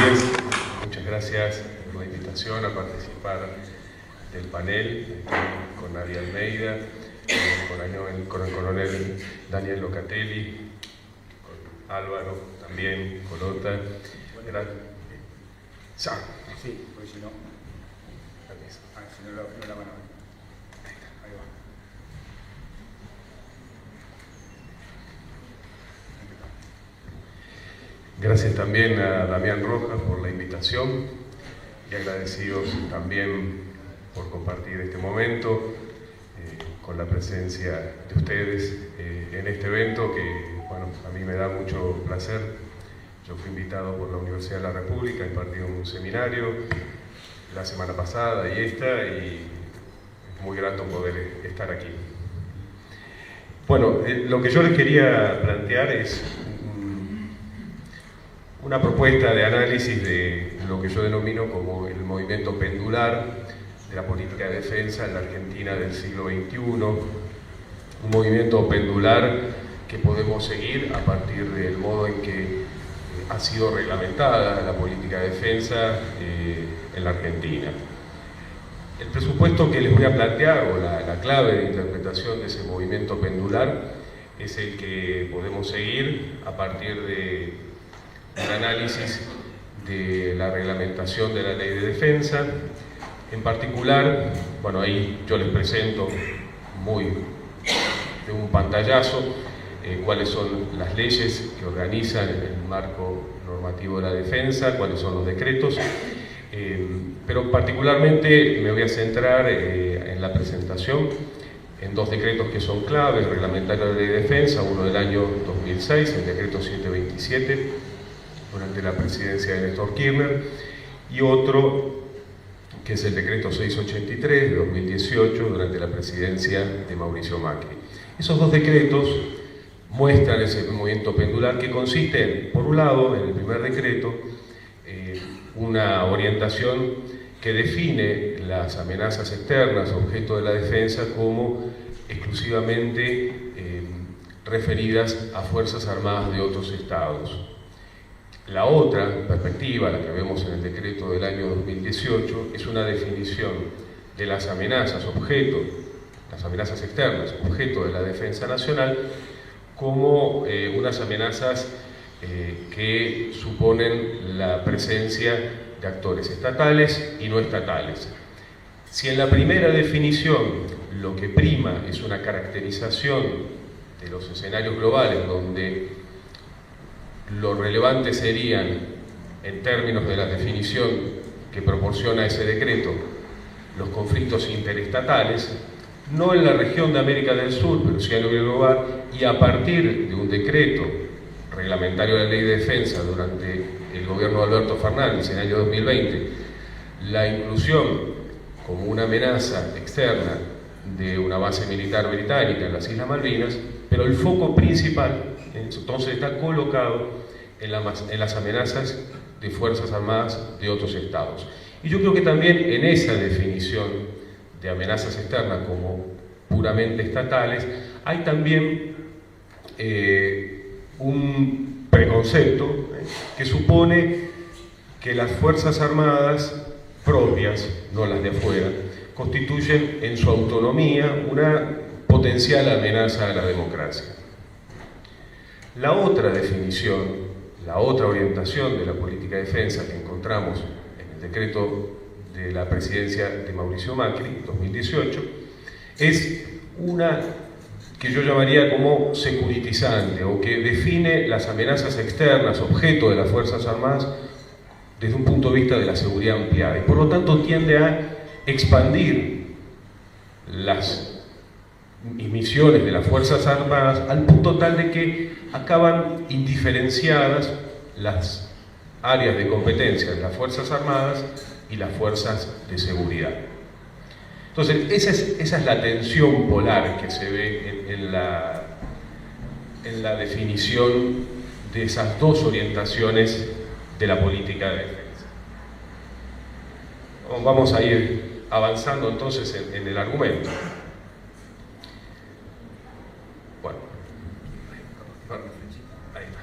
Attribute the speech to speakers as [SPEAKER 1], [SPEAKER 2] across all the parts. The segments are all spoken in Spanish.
[SPEAKER 1] Señorías, muchas gracias por la invitación a participar del panel con Nadia Almeida, con el coronel Daniel Locatelli, con Álvaro también, Colota.
[SPEAKER 2] Sí, porque si no, no la van a ver. Ahí va.
[SPEAKER 1] Gracias también a Damián Rojas por la invitación y agradecidos también por compartir este momento con la presencia de ustedes en este evento que, bueno, a mí me da mucho placer. Yo fui invitado por la Universidad de la República a impartir un seminario la semana pasada y esta, y es muy grato poder estar aquí. Bueno, lo que yo les quería plantear es una propuesta de análisis de lo que yo denomino como el movimiento pendular de la política de defensa en la Argentina del siglo XXI, un movimiento pendular que podemos seguir a partir del modo en que ha sido reglamentada la política de defensa en la Argentina. El presupuesto que les voy a plantear, o la clave de interpretación de ese movimiento pendular, es el que podemos seguir a partir del análisis de la reglamentación de la ley de defensa. En particular, bueno, ahí yo les presento muy de un pantallazo cuáles son las leyes que organizan el marco normativo de la defensa, cuáles son los decretos, pero particularmente me voy a centrar en la presentación en dos decretos que son claves, reglamentarios de la ley de defensa, uno del año 2006, el decreto 727, durante la presidencia de Néstor Kirchner, y otro que es el decreto 683 de 2018, durante la presidencia de Mauricio Macri. Esos dos decretos muestran ese movimiento pendular que consiste en, por un lado, en el primer decreto, una orientación que define las amenazas externas, objeto de la defensa, como exclusivamente referidas a Fuerzas Armadas de otros estados. La otra perspectiva, la que vemos en el decreto del año 2018, es una definición de las amenazas objeto, las amenazas externas, objeto de la defensa nacional, como unas amenazas que suponen la presencia de actores estatales y no estatales. Si en la primera definición lo que prima es una caracterización de los escenarios globales donde lo relevante serían, en términos de la definición que proporciona ese decreto, los conflictos interestatales, no en la región de América del Sur, pero sí a nivel global, y a partir de un decreto reglamentario de la ley de defensa durante el gobierno de Alberto Fernández en el año 2020, la inclusión como una amenaza externa de una base militar británica en las Islas Malvinas, pero el foco principal entonces está colocado en las amenazas de Fuerzas Armadas de otros estados. Y yo creo que también en esa definición de amenazas externas como puramente estatales, hay también un preconcepto que supone que las Fuerzas Armadas propias, no las de afuera, constituyen en su autonomía una potencial amenaza a la democracia. La otra definición, la otra orientación de la política de defensa que encontramos en el decreto de la presidencia de Mauricio Macri, 2018, es una que yo llamaría como securitizante, o que define las amenazas externas, objeto de las Fuerzas Armadas, desde un punto de vista de la seguridad ampliada, y por lo tanto tiende a expandir las misiones de las Fuerzas Armadas al punto tal de que acaban indiferenciadas las áreas de competencia de las Fuerzas Armadas y las fuerzas de seguridad. Entonces, esa es la tensión polar que se ve en la definición de esas dos orientaciones de la política de defensa. Vamos a ir avanzando entonces en el argumento. Bueno, ahí está,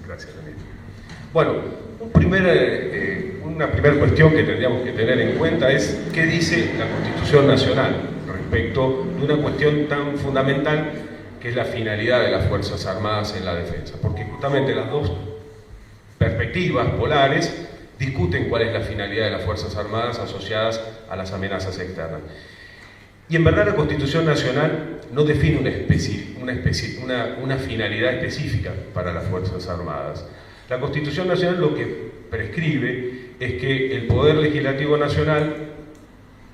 [SPEAKER 1] gracias, Daniel. Bueno, una primera cuestión que tendríamos que tener en cuenta es qué dice la Constitución Nacional respecto de una cuestión tan fundamental que es la finalidad de las Fuerzas Armadas en la defensa, porque justamente las dos perspectivas polares discuten cuál es la finalidad de las Fuerzas Armadas asociadas a las amenazas externas. Y en verdad la Constitución Nacional no define una finalidad específica para las Fuerzas Armadas. La Constitución Nacional lo que prescribe es que el Poder Legislativo Nacional,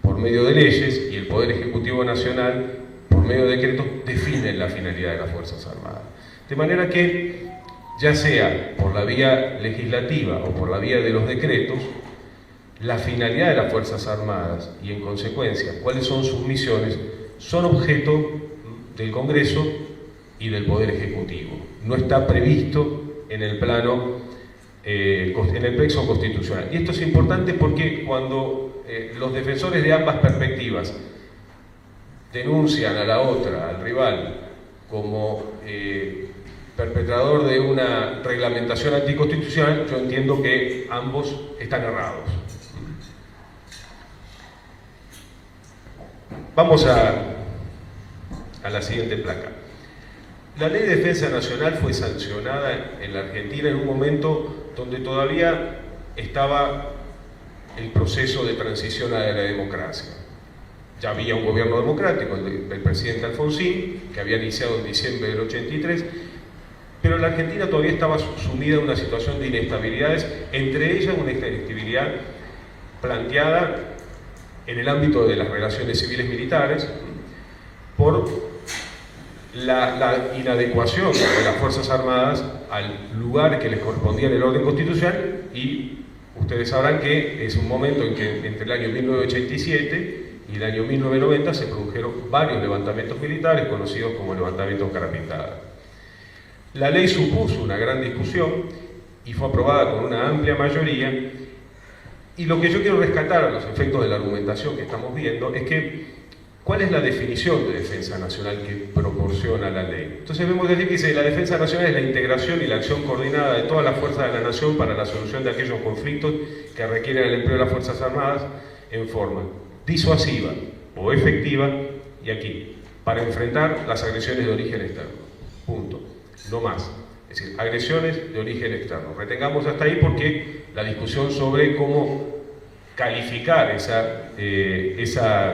[SPEAKER 1] por medio de leyes, y el Poder Ejecutivo Nacional, por medio de decretos, definen la finalidad de las Fuerzas Armadas. De manera que, ya sea por la vía legislativa o por la vía de los decretos, la finalidad de las Fuerzas Armadas y, en consecuencia, cuáles son sus misiones, son objeto del Congreso y del Poder Ejecutivo. No está previsto en el plano, en el plexo constitucional. Y esto es importante porque cuando los defensores de ambas perspectivas denuncian a la otra, al rival, como perpetrador de una reglamentación anticonstitucional, yo entiendo que ambos están errados. Vamos a la siguiente placa. La Ley de Defensa Nacional fue sancionada en la Argentina en un momento donde todavía estaba el proceso de transición a la democracia. Ya había un gobierno democrático, el presidente Alfonsín, que había iniciado en diciembre del 83, pero la Argentina todavía estaba sumida en una situación de inestabilidades, entre ellas una inestabilidad planteada en el ámbito de las relaciones civiles militares por la inadecuación de las Fuerzas Armadas al lugar que les correspondía en el orden constitucional, y ustedes sabrán que es un momento en que entre el año 1987 y el año 1990 se produjeron varios levantamientos militares conocidos como levantamientos Cara Pintada. La ley supuso una gran discusión y fue aprobada con una amplia mayoría, y lo que yo quiero rescatar a los efectos de la argumentación que estamos viendo es que ¿cuál es la definición de defensa nacional que proporciona la ley? Entonces vemos decir que dice la defensa nacional es la integración y la acción coordinada de todas las fuerzas de la nación para la solución de aquellos conflictos que requieren el empleo de las Fuerzas Armadas en forma disuasiva o efectiva, y aquí, para enfrentar las agresiones de origen externo. Punto. No más. Es decir, agresiones de origen externo. Retengamos hasta ahí porque la discusión sobre cómo calificar esa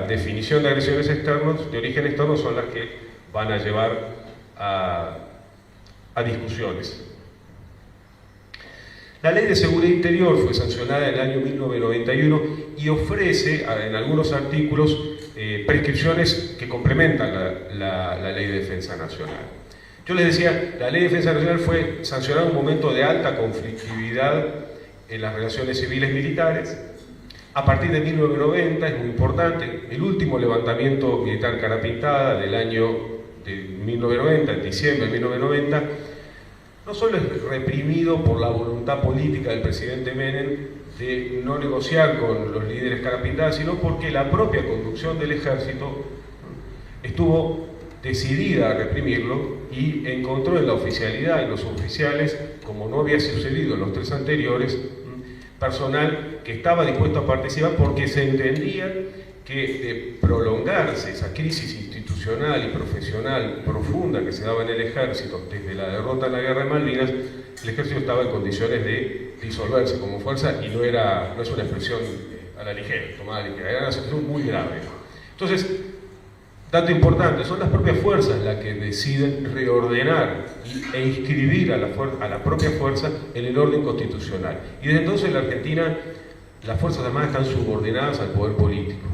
[SPEAKER 1] definición de agresiones externas de origen externo son las que van a llevar a discusiones. La Ley de Seguridad Interior fue sancionada en el año 1991 y ofrece en algunos artículos prescripciones que complementan la Ley de Defensa Nacional. Yo les decía, la Ley de Defensa Nacional fue sancionada en un momento de alta conflictividad en las relaciones civiles militares. A partir de 1990, es muy importante, el último levantamiento militar Cara Pintada del año de 1990, en diciembre de 1990, no solo es reprimido por la voluntad política del presidente Menem de no negociar con los líderes Cara Pintada, sino porque la propia conducción del ejército estuvo decidida a reprimirlo y encontró en la oficialidad, en los oficiales, como no había sucedido en los tres anteriores, personal que estaba dispuesto a participar porque se entendía que de prolongarse esa crisis institucional y profesional profunda que se daba en el ejército desde la derrota en la Guerra de Malvinas, el ejército estaba en condiciones de disolverse como fuerza, y no es una expresión a la ligera, tomada a la ligera, era una situación muy grave. Entonces, dato importante, son las propias fuerzas las que deciden reordenar e inscribir a la propia fuerza en el orden constitucional. Y desde entonces en la Argentina las Fuerzas Armadas están subordinadas al poder político.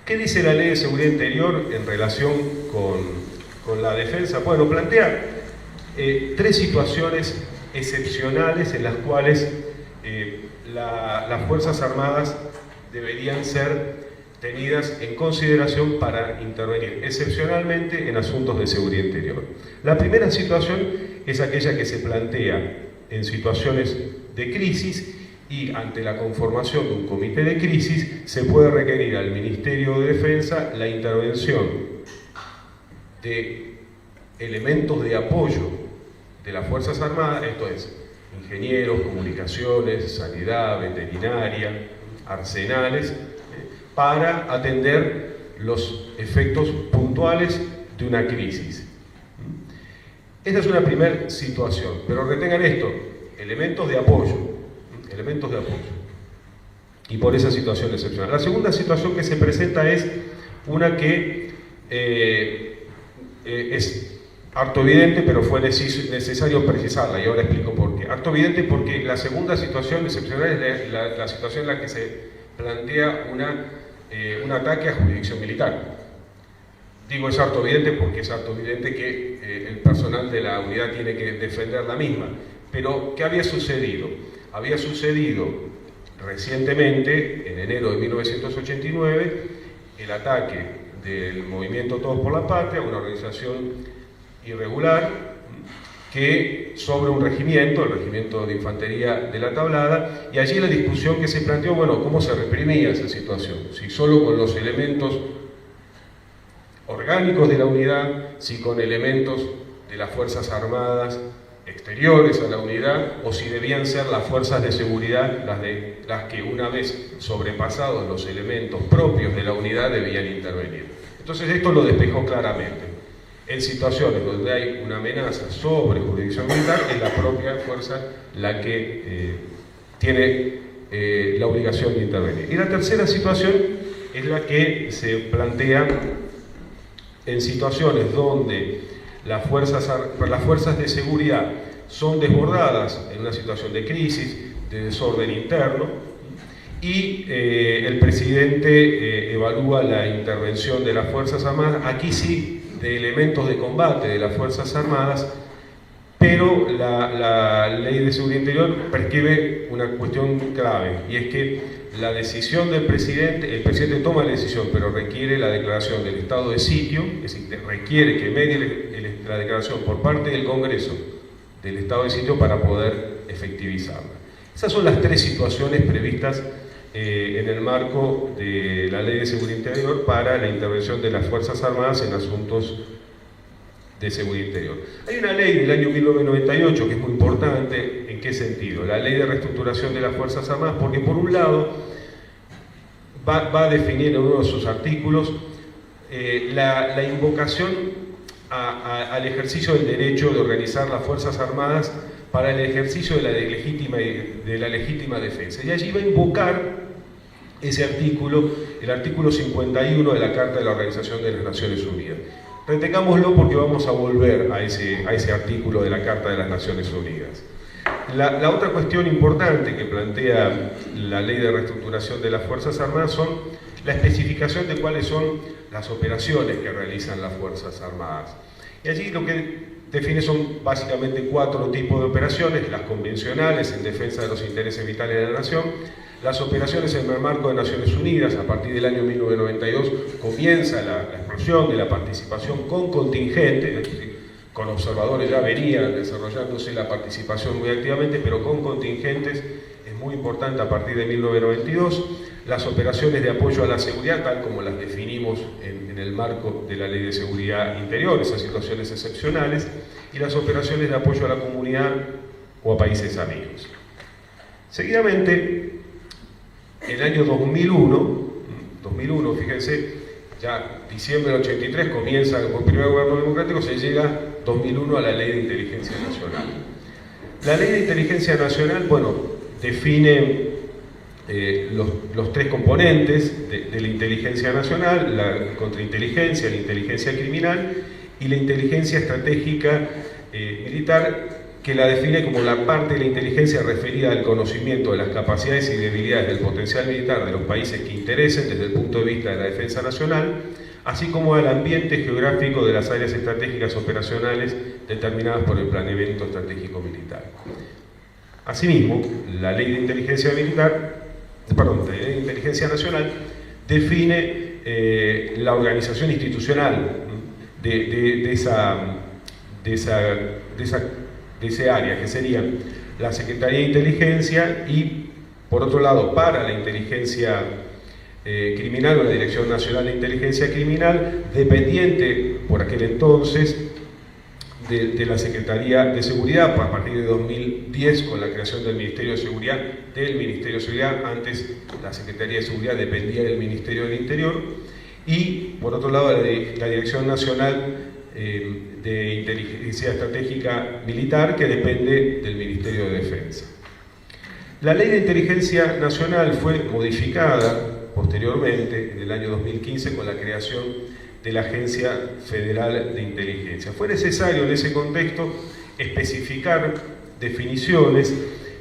[SPEAKER 1] ¿Qué dice la Ley de Seguridad Interior en relación con la defensa? Bueno, plantea tres situaciones excepcionales en las cuales las Fuerzas Armadas deberían ser tenidas en consideración para intervenir excepcionalmente en asuntos de seguridad interior. La primera situación es aquella que se plantea en situaciones de crisis, y ante la conformación de un comité de crisis se puede requerir al Ministerio de Defensa la intervención de elementos de apoyo de las Fuerzas Armadas, esto es, ingenieros, comunicaciones, sanidad, veterinaria, arsenales, para atender los efectos puntuales de una crisis. Esta es una primera situación, pero retengan esto, elementos de apoyo, y por esa situación excepcional. La segunda situación que se presenta es una que es harto evidente, pero fue necesario precisarla, y ahora explico por qué. Harto evidente porque la segunda situación excepcional es la situación en la que se plantea un ataque a jurisdicción militar. Digo es harto evidente porque es harto evidente que el personal de la unidad tiene que defender la misma. Pero, ¿qué había sucedido? Había sucedido recientemente, en enero de 1989, el ataque del movimiento Todos por la Patria, una organización irregular, que sobre un regimiento, el regimiento de infantería de la Tablada, y allí la discusión que se planteó, bueno, ¿cómo se reprimía esa situación? Si solo con los elementos orgánicos de la unidad, si con elementos de las Fuerzas Armadas exteriores a la unidad, o si debían ser las fuerzas de seguridad las que, una vez sobrepasados los elementos propios de la unidad, debían intervenir. Entonces esto lo despejó claramente. En situaciones donde hay una amenaza sobre jurisdicción militar, es la propia fuerza la que tiene la obligación de intervenir. Y la tercera situación es la que se plantea en situaciones donde las fuerzas de seguridad son desbordadas en una situación de crisis, de desorden interno, y el presidente evalúa la intervención de las Fuerzas Armadas, aquí sí, de elementos de combate de las Fuerzas Armadas, pero la Ley de Seguridad Interior prescribe una cuestión clave, y es que la decisión del presidente, el presidente toma la decisión, pero requiere la declaración del estado de sitio, es decir, requiere que medie la declaración por parte del Congreso del estado de sitio para poder efectivizarla. Esas son las tres situaciones previstas en el marco de la Ley de Seguridad Interior para la intervención de las Fuerzas Armadas en asuntos de seguridad interior. Hay una ley del año 1998 que es muy importante. ¿En qué sentido? La Ley de Reestructuración de las Fuerzas Armadas, porque por un lado va a definir en uno de sus artículos la invocación al ejercicio del derecho de organizar las Fuerzas Armadas para el ejercicio de la legítima defensa. Y allí va a invocar ese artículo, el artículo 51 de la Carta de la Organización de las Naciones Unidas. Retengámoslo porque vamos a volver a ese artículo de la Carta de las Naciones Unidas. La otra cuestión importante que plantea la Ley de Reestructuración de las Fuerzas Armadas son la especificación de cuáles son las operaciones que realizan las Fuerzas Armadas. Y allí lo que define son básicamente 4 tipos de operaciones: las convencionales en defensa de los intereses vitales de la nación, las operaciones en el marco de Naciones Unidas. A partir del año 1992 comienza la explosión de la participación con contingentes, con observadores ya venía desarrollándose la participación muy activamente, pero con contingentes es muy importante a partir de 1992. Las operaciones de apoyo a la seguridad, tal como las definimos en el marco de la Ley de Seguridad Interior, esas situaciones excepcionales, y las operaciones de apoyo a la comunidad o a países amigos. Seguidamente, el año 2001, fíjense, ya diciembre del 83 comienza el primer gobierno democrático, se llega 2001 a la Ley de Inteligencia Nacional. La Ley de Inteligencia Nacional, bueno, define los 3 componentes de la inteligencia nacional: la contrainteligencia, la inteligencia criminal y la inteligencia estratégica militar, que la define como la parte de la inteligencia referida al conocimiento de las capacidades y debilidades del potencial militar de los países que interesen desde el punto de vista de la defensa nacional, así como al ambiente geográfico de las áreas estratégicas operacionales determinadas por el planeamiento estratégico militar. Asimismo, la Ley de Inteligencia Nacional define la organización institucional de ese área, que sería la Secretaría de Inteligencia, y por otro lado, para la inteligencia criminal, o la Dirección Nacional de Inteligencia Criminal, dependiente por aquel entonces de la Secretaría de Seguridad a partir de 2010 con la creación del Ministerio de Seguridad, antes la Secretaría de Seguridad dependía del Ministerio del Interior, y por otro lado la Dirección Nacional de Inteligencia Estratégica Militar, que depende del Ministerio de Defensa. La Ley de Inteligencia Nacional fue modificada posteriormente, en el año 2015, con la creación de la Agencia Federal de Inteligencia. Fue necesario en ese contexto especificar definiciones,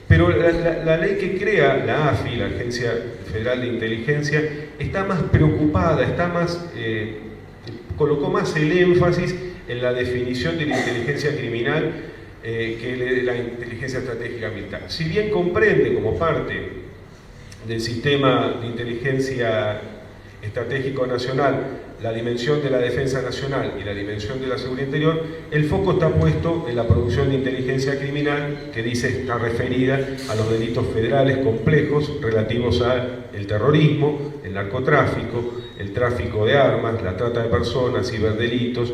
[SPEAKER 1] pero la ley que crea la AFI, la Agencia Federal de Inteligencia, está más preocupada, colocó más el énfasis en la definición de la inteligencia criminal que de la inteligencia estratégica militar. Si bien comprende como parte del sistema de inteligencia estratégico nacional la dimensión de la defensa nacional y la dimensión de la seguridad interior, el foco está puesto en la producción de inteligencia criminal, que está referida a los delitos federales complejos relativos al terrorismo, el narcotráfico, el tráfico de armas, la trata de personas, ciberdelitos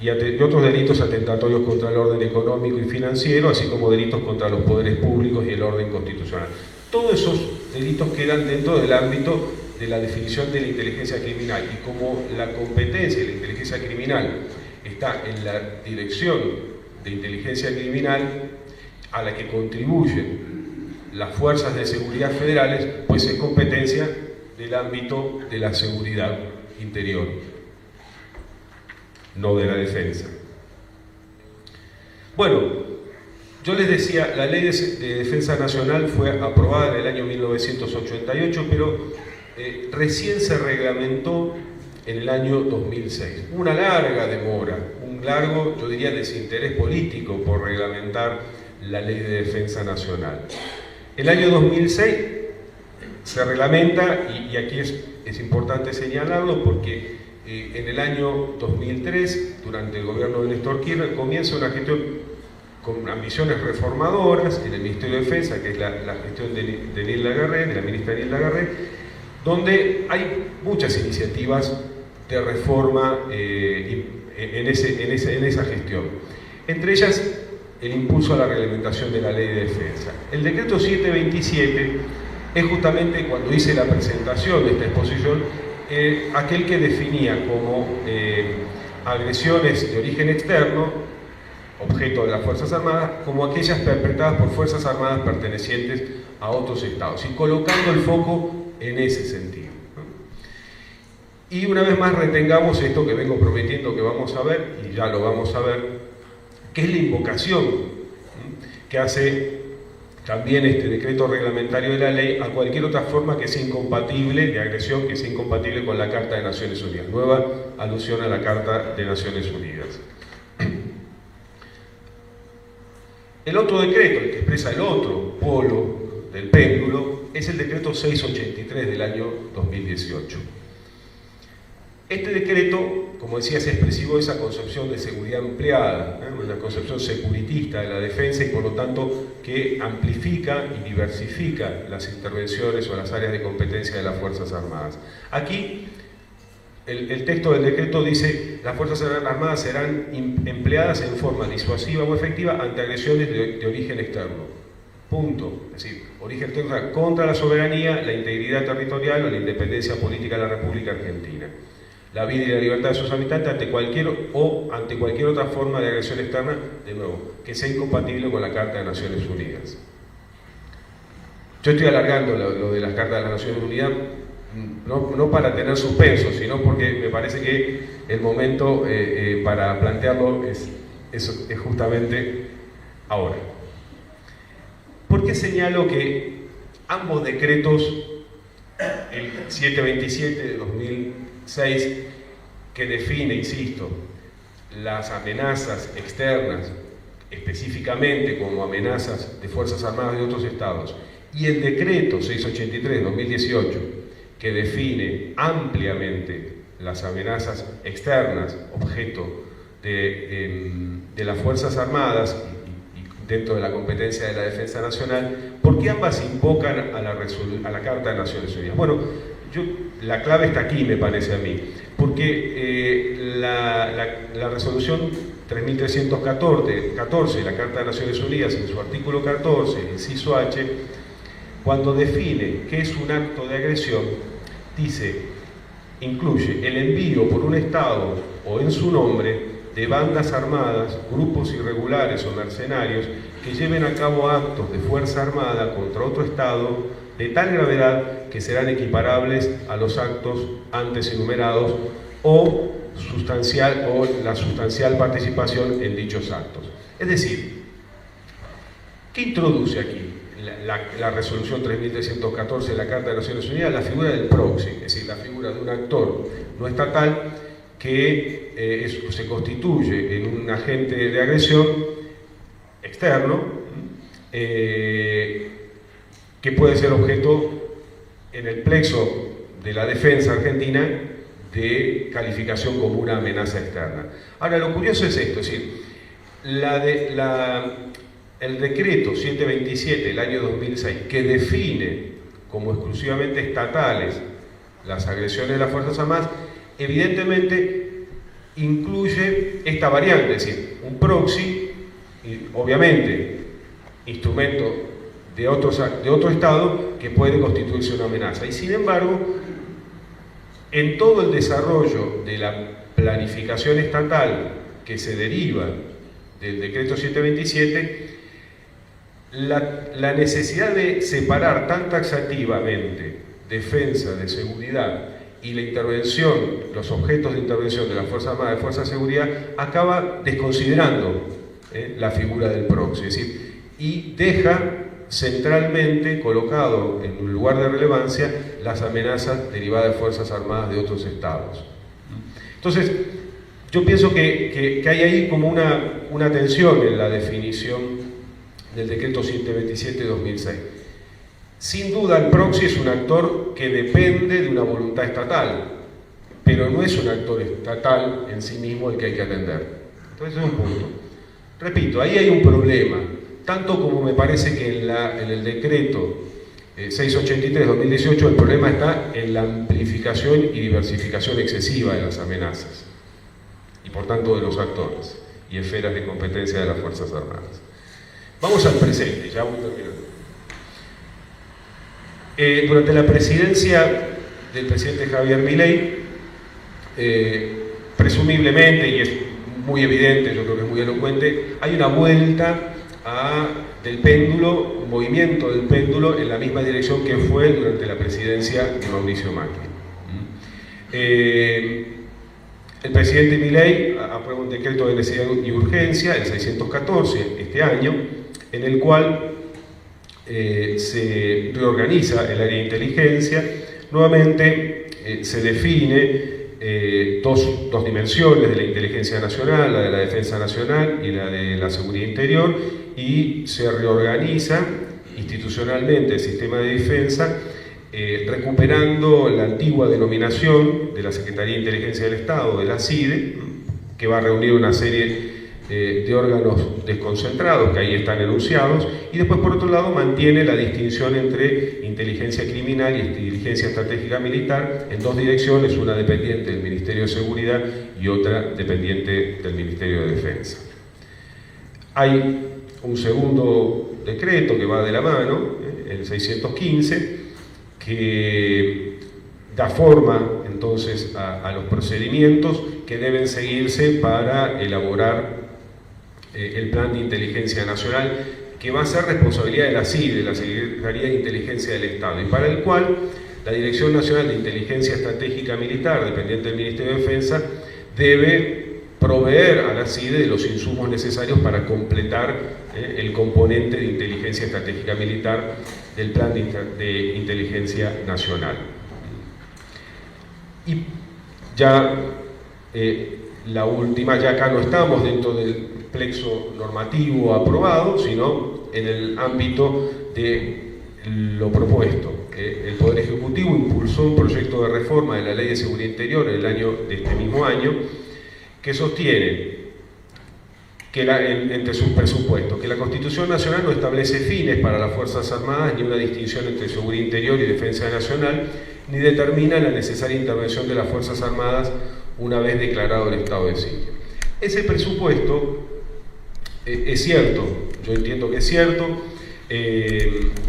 [SPEAKER 1] y otros delitos atentatorios contra el orden económico y financiero, así como delitos contra los poderes públicos y el orden constitucional. Todos esos delitos quedan dentro del ámbito de la definición de la inteligencia criminal, y como la competencia de la inteligencia criminal está en la Dirección de Inteligencia Criminal, a la que contribuyen las fuerzas de seguridad federales, pues es competencia del ámbito de la seguridad interior, no de la defensa. Bueno, yo les decía, la Ley de Defensa Nacional fue aprobada en el año 1988, pero recién se reglamentó en el año 2006. Una larga demora, un largo, yo diría, desinterés político por reglamentar la Ley de Defensa Nacional. El año 2006 se reglamenta, y aquí es importante señalarlo porque en el año 2003, durante el gobierno de Néstor Kirchner, comienza una gestión con ambiciones reformadoras en el Ministerio de Defensa, que es la gestión de Nilda Garré, de la ministra Nilda Garré, donde hay muchas iniciativas de reforma en esa gestión. Entre ellas, el impulso a la reglamentación de la Ley de Defensa. El decreto 727 es justamente, cuando hice la presentación de esta exposición, aquel que definía como agresiones de origen externo, objeto de las Fuerzas Armadas, como aquellas perpetradas por Fuerzas Armadas pertenecientes a otros estados, y colocando el foco en ese sentido. Y una vez más retengamos esto que vengo prometiendo que vamos a ver, y ya lo vamos a ver, que es la invocación que hace también este decreto reglamentario de la ley a cualquier otra forma que sea incompatible, de agresión, que sea incompatible con la Carta de Naciones Unidas. Nueva alusión a la Carta de Naciones Unidas. El otro decreto, el que expresa el otro polo del péndulo, es el decreto 683 del año 2018. Este decreto, como decía, es expresivo de esa concepción de seguridad empleada, una concepción securitista de la defensa, y por lo tanto que amplifica y diversifica las intervenciones o las áreas de competencia de las Fuerzas Armadas. Aquí el texto del decreto dice: las Fuerzas Armadas serán empleadas en forma disuasiva o efectiva ante agresiones de origen externo. Punto. Es decir, origen externo contra la soberanía, la integridad territorial o la independencia política de la República Argentina, la vida y la libertad de sus habitantes ante cualquier otra forma de agresión externa, de nuevo, que sea incompatible con la Carta de Naciones Unidas. Yo estoy alargando lo de las Cartas de las Naciones Unidas, no para tener suspenso, sino porque me parece que el momento para plantearlo es justamente ahora. ¿Por qué señalo que ambos decretos, el 727 de 2006, que define, insisto, las amenazas externas, específicamente como amenazas de Fuerzas Armadas de otros estados, y el decreto 683 de 2018, que define ampliamente las amenazas externas, objeto de las Fuerzas Armadas, dentro de la competencia de la defensa nacional, ¿por qué ambas invocan a la Carta de Naciones Unidas? Bueno, la clave está aquí, me parece a mí, porque la resolución 3314 de la Carta de Naciones Unidas, en su artículo 14, inciso H, cuando define qué es un acto de agresión, dice, incluye el envío por un Estado o en su nombre de bandas armadas, grupos irregulares o mercenarios que lleven a cabo actos de fuerza armada contra otro Estado de tal gravedad que serán equiparables a los actos antes enumerados o la sustancial participación en dichos actos. Es decir, ¿qué introduce aquí la resolución 3314 de la Carta de Naciones Unidas? La figura del proxy, es decir, la figura de un actor no estatal que se constituye en un agente de agresión externo que puede ser objeto en el plexo de la defensa argentina de calificación como una amenaza externa. Ahora, lo curioso es esto, es decir, el decreto 727 del año 2006, que define como exclusivamente estatales las agresiones de las Fuerzas Armadas, evidentemente incluye esta variante, es decir, un proxy, obviamente, instrumento de otro Estado que puede constituirse una amenaza. Y sin embargo, en todo el desarrollo de la planificación estatal que se deriva del decreto 727, la necesidad de separar tan taxativamente defensa de seguridad y la intervención, los objetos de intervención de las Fuerzas Armadas, de Fuerzas de Seguridad, acaba desconsiderando la figura del proxy, es decir, y deja centralmente colocado en un lugar de relevancia las amenazas derivadas de Fuerzas Armadas de otros Estados. Entonces, yo pienso que hay ahí como una tensión en la definición del decreto 727 de 2006. Sin duda, el proxy es un actor que depende de una voluntad estatal, pero no es un actor estatal en sí mismo el que hay que atender. Entonces, es un punto. Repito, ahí hay un problema, tanto como me parece que en el decreto 683-2018 el problema está en la amplificación y diversificación excesiva de las amenazas y por tanto de los actores y esferas de competencia de las Fuerzas Armadas. Vamos al presente, ya voy terminando. Durante la presidencia del presidente Javier Milei, presumiblemente, y es muy evidente, yo creo que es muy elocuente, hay una vuelta del péndulo, un movimiento del péndulo en la misma dirección que fue durante la presidencia de Mauricio Macri. El presidente Milei aprueba un decreto de necesidad y urgencia, el 614, este año, en el cual se reorganiza el área de inteligencia. Nuevamente se define dos dimensiones de la inteligencia nacional, la de la defensa nacional y la de la seguridad interior, y se reorganiza institucionalmente el sistema de defensa, recuperando la antigua denominación de la Secretaría de Inteligencia del Estado, de la CIDE, que va a reunir una serie de órganos desconcentrados que ahí están enunciados, y después por otro lado mantiene la distinción entre inteligencia criminal y inteligencia estratégica militar en dos direcciones, una dependiente del Ministerio de Seguridad y otra dependiente del Ministerio de Defensa. Hay un segundo decreto que va de la mano, el 615, que da forma entonces a los procedimientos que deben seguirse para elaborar el Plan de Inteligencia Nacional, que va a ser responsabilidad de la CIDE, la Secretaría de Inteligencia del Estado, y para el cual la Dirección Nacional de Inteligencia Estratégica Militar, dependiente del Ministerio de Defensa, debe proveer a la CIDE de los insumos necesarios para completar el componente de inteligencia estratégica militar del Plan de Inteligencia Nacional. Y ya la última, ya acá no estamos dentro del plexo normativo aprobado, sino en el ámbito de lo propuesto. El Poder Ejecutivo impulsó un proyecto de reforma de la Ley de Seguridad Interior en el año de este mismo año, que sostiene que entre sus presupuestos que la Constitución Nacional no establece fines para las Fuerzas Armadas ni una distinción entre seguridad interior y defensa nacional, ni determina la necesaria intervención de las Fuerzas Armadas una vez declarado el estado de sitio. Ese presupuesto es cierto, yo entiendo que es cierto,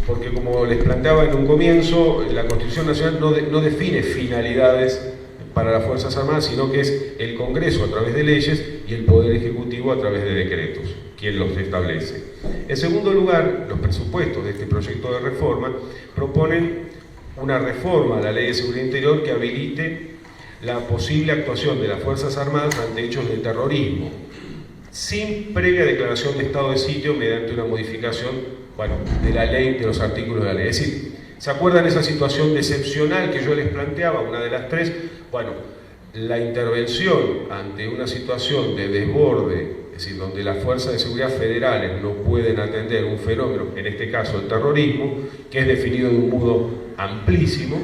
[SPEAKER 1] porque como les planteaba en un comienzo, la Constitución Nacional no define finalidades para las Fuerzas Armadas, sino que es el Congreso a través de leyes y el Poder Ejecutivo a través de decretos, quien los establece. En segundo lugar, los presupuestos de este proyecto de reforma proponen una reforma a la Ley de Seguridad Interior que habilite la posible actuación de las Fuerzas Armadas ante hechos de terrorismo, sin previa declaración de estado de sitio mediante una modificación, bueno, de la ley, de los artículos de la ley. Es decir, ¿se acuerdan esa situación excepcional que yo les planteaba, una de las tres? Bueno, la intervención ante una situación de desborde, es decir, donde las fuerzas de seguridad federales no pueden atender un fenómeno, en este caso el terrorismo, que es definido de un modo amplísimo,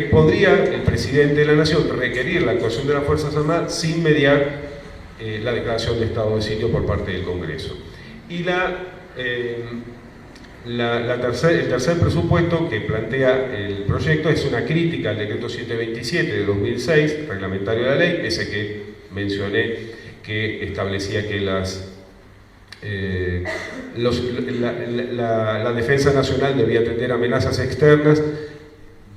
[SPEAKER 1] podría el presidente de la Nación requerir la actuación de las Fuerzas Armadas sin mediar la declaración de estado de sitio por parte del Congreso. Y el tercer presupuesto que plantea el proyecto es una crítica al decreto 727 de 2006, reglamentario de la ley, ese que mencioné, que establecía que la defensa nacional debía atender amenazas externas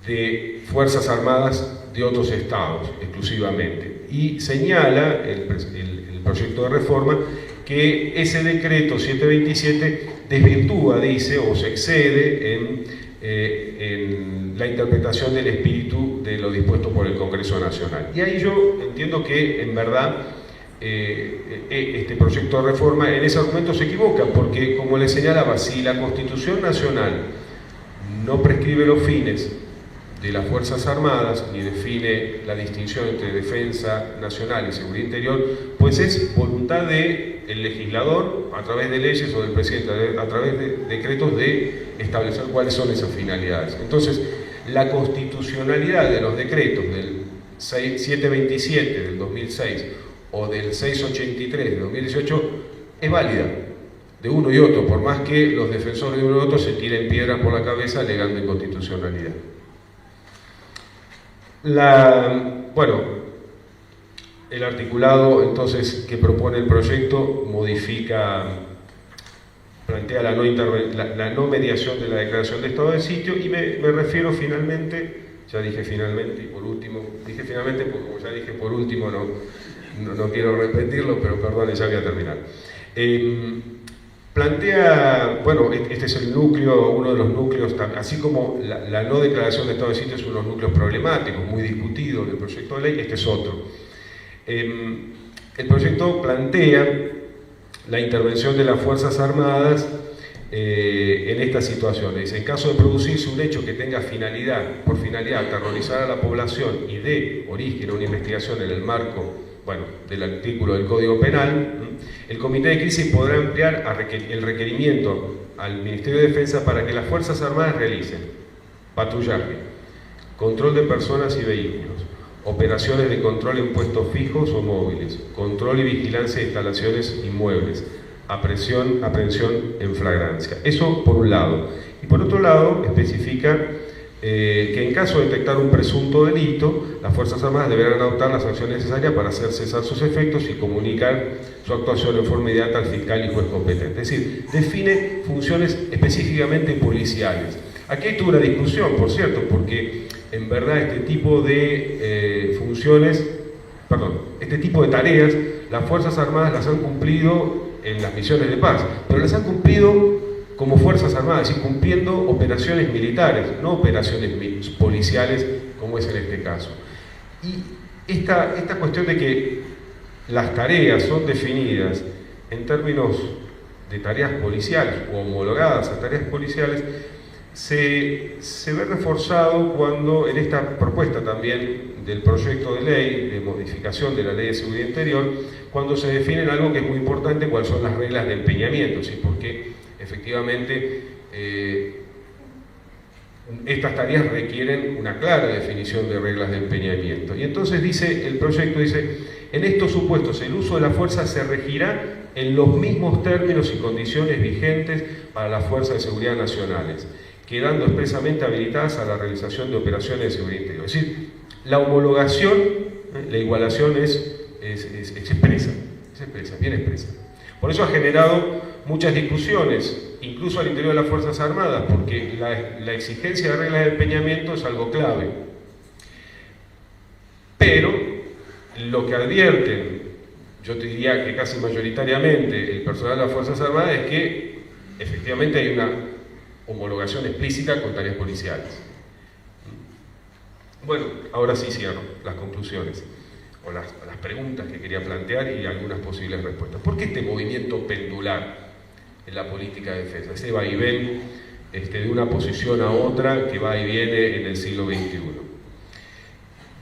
[SPEAKER 1] de fuerzas armadas de otros estados exclusivamente, y señala el proyecto de reforma que ese decreto 727 desvirtúa, dice, o se excede en la interpretación del espíritu de lo dispuesto por el Congreso Nacional. Y ahí yo entiendo que en verdad este proyecto de reforma en ese argumento se equivoca, porque como les señalaba, si la Constitución Nacional no prescribe los fines de las Fuerzas Armadas, ni define la distinción entre defensa nacional y seguridad interior, pues es voluntad del legislador, a través de leyes, o del presidente, a través de decretos, de establecer cuáles son esas finalidades. Entonces, la constitucionalidad de los decretos del 727 del 2006 o del 683 de 2018 es válida, de uno y otro, por más que los defensores de uno y otro se tiren piedras por la cabeza alegando inconstitucionalidad. Bueno, el articulado entonces que propone el proyecto plantea la no mediación de la declaración de estado de sitio, y me refiero finalmente, ya dije finalmente y por último, dije finalmente porque como ya dije por último no quiero repetirlo, pero perdón, ya voy a terminar. Plantea, bueno, este es el núcleo, uno de los núcleos, así como la no declaración de estado de sitio es uno de los núcleos problemáticos, muy discutido del proyecto de ley, este es otro. El proyecto plantea la intervención de las Fuerzas Armadas en esta situación. Dice, en caso de producirse un hecho que tenga por finalidad aterrorizar a la población y dé origen a una investigación en el marco, bueno, del artículo del Código Penal, el Comité de Crisis podrá ampliar el requerimiento al Ministerio de Defensa para que las Fuerzas Armadas realicen patrullaje, control de personas y vehículos, operaciones de control en puestos fijos o móviles, control y vigilancia de instalaciones inmuebles, aprehensión en flagrancia. Eso por un lado. Y por otro lado, especifica que en caso de detectar un presunto delito, las Fuerzas Armadas deberán adoptar las acciones necesarias para hacer cesar sus efectos y comunicar su actuación en forma inmediata al fiscal y juez competente. Es decir, define funciones específicamente policiales. Aquí hay toda una discusión, por cierto, porque en verdad este tipo de este tipo de tareas, las Fuerzas Armadas las han cumplido en las misiones de paz, pero las han cumplido como Fuerzas Armadas, y cumpliendo operaciones militares, no operaciones policiales, como es en este caso. Y esta cuestión de que las tareas son definidas en términos de tareas policiales o homologadas a tareas policiales, se ve reforzado cuando en esta propuesta también del proyecto de ley de modificación de la Ley de Seguridad Interior, cuando se definen algo que es muy importante, cuáles son las reglas de empeñamiento, ¿sí? Porque efectivamente estas tareas requieren una clara definición de reglas de empeñamiento. Y entonces el proyecto dice, en estos supuestos el uso de la fuerza se regirá en los mismos términos y condiciones vigentes para las fuerzas de seguridad nacionales, quedando expresamente habilitadas a la realización de operaciones de seguridad interior. Es decir, la homologación La igualación es expresa, bien expresa. Por eso ha generado muchas discusiones, incluso al interior de las Fuerzas Armadas, porque la exigencia de reglas de empeñamiento es algo clave. Pero lo que advierten, yo te diría que casi mayoritariamente el personal de las Fuerzas Armadas, es que efectivamente hay una homologación explícita con tareas policiales. Bueno, ahora sí cierro las conclusiones, o las preguntas que quería plantear y algunas posibles respuestas. ¿Por qué este movimiento pendular en la política de defensa? Ese vaivén de una posición a otra que va y viene en el siglo XXI.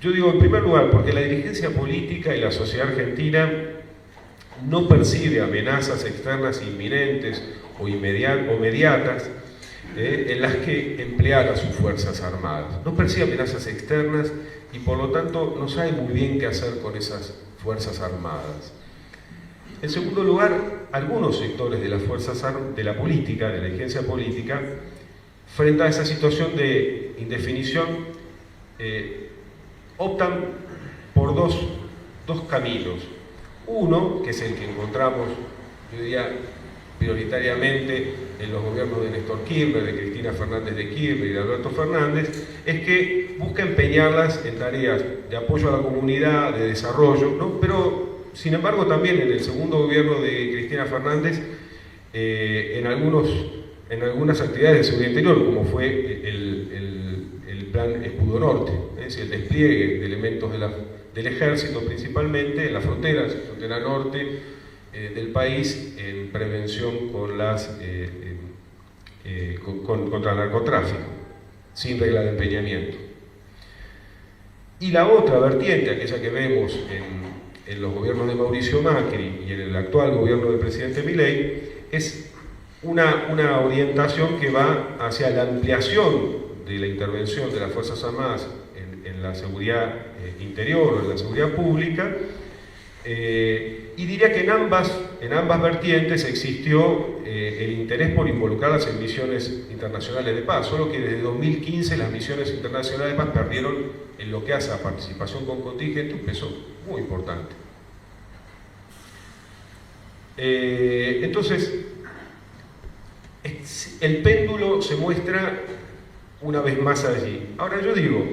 [SPEAKER 1] Yo digo, en primer lugar, porque la dirigencia política y la sociedad argentina no percibe amenazas externas inminentes o inmediatas en las que emplear a sus Fuerzas Armadas. No percibe amenazas externas y por lo tanto no sabe muy bien qué hacer con esas Fuerzas Armadas. En segundo lugar, algunos sectores de las fuerzas de la política, de la dirigencia política, frente a esa situación de indefinición, optan por dos caminos. Uno, que es el que encontramos, yo diría, prioritariamente en los gobiernos de Néstor Kirchner, de Cristina Fernández de Kirchner y de Alberto Fernández, es que busca empeñarlas en tareas de apoyo a la comunidad, de desarrollo, ¿no? Pero, sin embargo, también en el segundo gobierno de Cristina Fernández, en algunas actividades de seguridad interior, como fue el plan Escudo Norte, es decir, el despliegue de elementos del ejército principalmente en las frontera norte del país en prevención contra el narcotráfico, sin regla de empeñamiento. Y la otra vertiente, aquella que vemos en los gobiernos de Mauricio Macri y en el actual gobierno del presidente Milei, es una orientación que va hacia la ampliación de la intervención de las Fuerzas Armadas en la seguridad interior o en la seguridad pública, y diría que en ambas vertientes existió el interés por involucrarlas en misiones internacionales de paz, solo que desde 2015 las misiones internacionales de paz perdieron, en lo que hace a participación con contingente, un peso muy importante. Entonces, el péndulo se muestra una vez más allí. Ahora yo digo,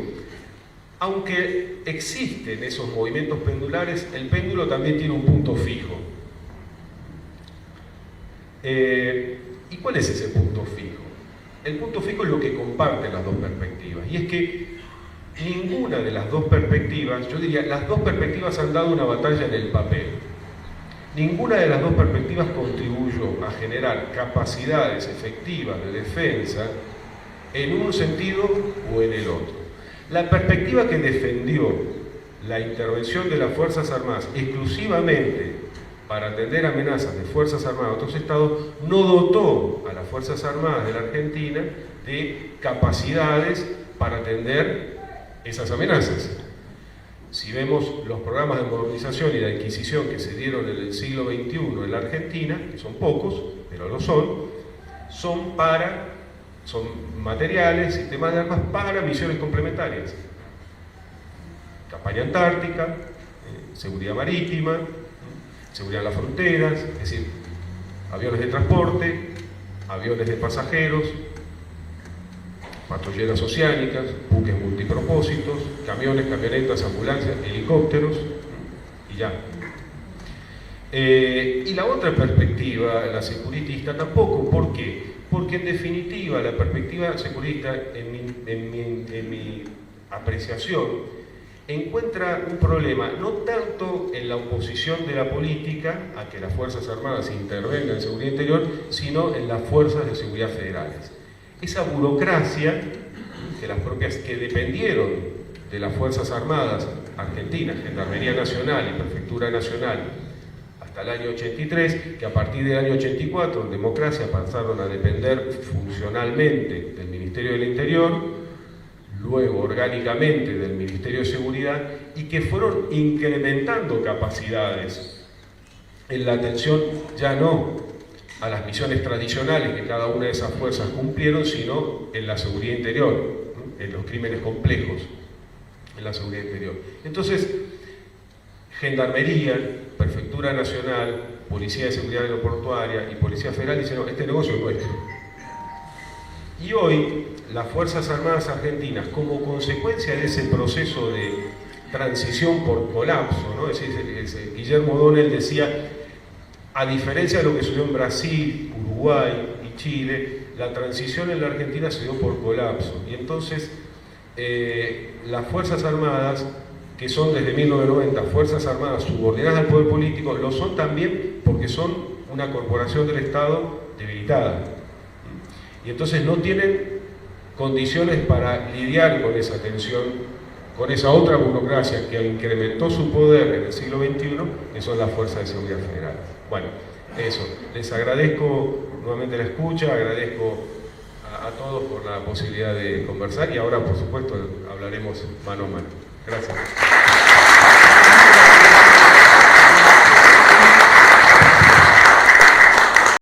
[SPEAKER 1] aunque existen esos movimientos pendulares, el péndulo también tiene un punto fijo. ¿Y cuál es ese punto fijo? El punto fijo es lo que comparten las dos perspectivas, y es que ninguna de las dos perspectivas, yo diría, las dos perspectivas han dado una batalla en el papel. Ninguna de las dos perspectivas contribuyó a generar capacidades efectivas de defensa en un sentido o en el otro. La perspectiva que defendió la intervención de las Fuerzas Armadas exclusivamente para atender amenazas de Fuerzas Armadas de otros estados no dotó a las Fuerzas Armadas de la Argentina de capacidades para atender esas amenazas. Si vemos los programas de modernización y de adquisición que se dieron en el siglo XXI en la Argentina, que son pocos, pero lo son materiales, sistemas de armas para misiones complementarias. Campaña antártica, seguridad marítima, seguridad en las fronteras, es decir, aviones de transporte, aviones de pasajeros, patrulleras oceánicas, buques multipropósitos, camiones, camionetas, ambulancias, helicópteros, y ya. Y la otra perspectiva, la securitista, tampoco. ¿Por qué? Porque en definitiva la perspectiva securitista, en mi apreciación, encuentra un problema no tanto en la oposición de la política a que las Fuerzas Armadas intervengan en seguridad interior, sino en las fuerzas de seguridad federales. Esa burocracia que dependieron de las Fuerzas Armadas argentinas, Gendarmería Nacional y Prefectura Nacional, hasta el año 83, que a partir del año 84 en democracia pasaron a depender funcionalmente del Ministerio del Interior, luego orgánicamente del Ministerio de Seguridad, y que fueron incrementando capacidades en la atención ya no a las misiones tradicionales que cada una de esas fuerzas cumplieron, sino en la seguridad interior, en los crímenes complejos, en la seguridad interior. Entonces, Gendarmería, Prefectura Nacional, Policía de Seguridad Aeroportuaria y Policía Federal dicen, no, este negocio es nuestro. Y hoy, las Fuerzas Armadas Argentinas, como consecuencia de ese proceso de transición por colapso, ¿no? Es decir, Guillermo O'Donnell decía, a diferencia de lo que sucedió en Brasil, Uruguay y Chile, la transición en la Argentina se dio por colapso. Y entonces, las Fuerzas Armadas, que son desde 1990 Fuerzas Armadas subordinadas al poder político, lo son también porque son una corporación del Estado debilitada. Y entonces no tienen condiciones para lidiar con esa tensión, con esa otra burocracia que incrementó su poder en el siglo XXI, que son las Fuerzas de Seguridad Federal. Bueno, eso. Les agradezco nuevamente la escucha, agradezco a todos por la posibilidad de conversar y ahora, por supuesto, hablaremos mano a mano. Gracias.